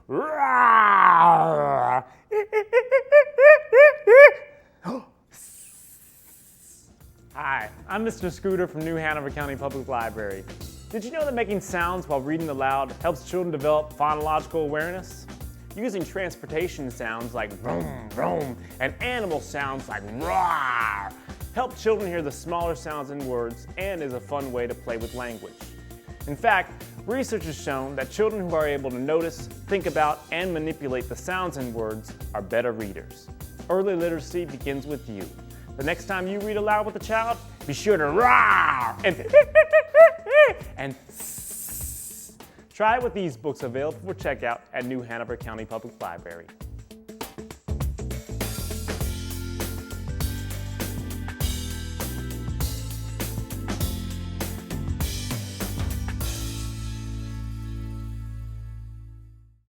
Rawr. Hi, I'm Mr. Scooter from New Hanover County Public Library. Did you know that making sounds while reading aloud helps children develop phonological awareness? Using transportation sounds like vroom, vroom, and animal sounds like roar help children hear the smaller sounds in words and is a fun way to play with language. In fact, research has shown that children who are able to notice, think about, and manipulate the sounds in words are better readers. Early literacy begins with you. The next time you read aloud with a child, be sure to roar and try it with these books available for checkout at New Hanover County Public Library.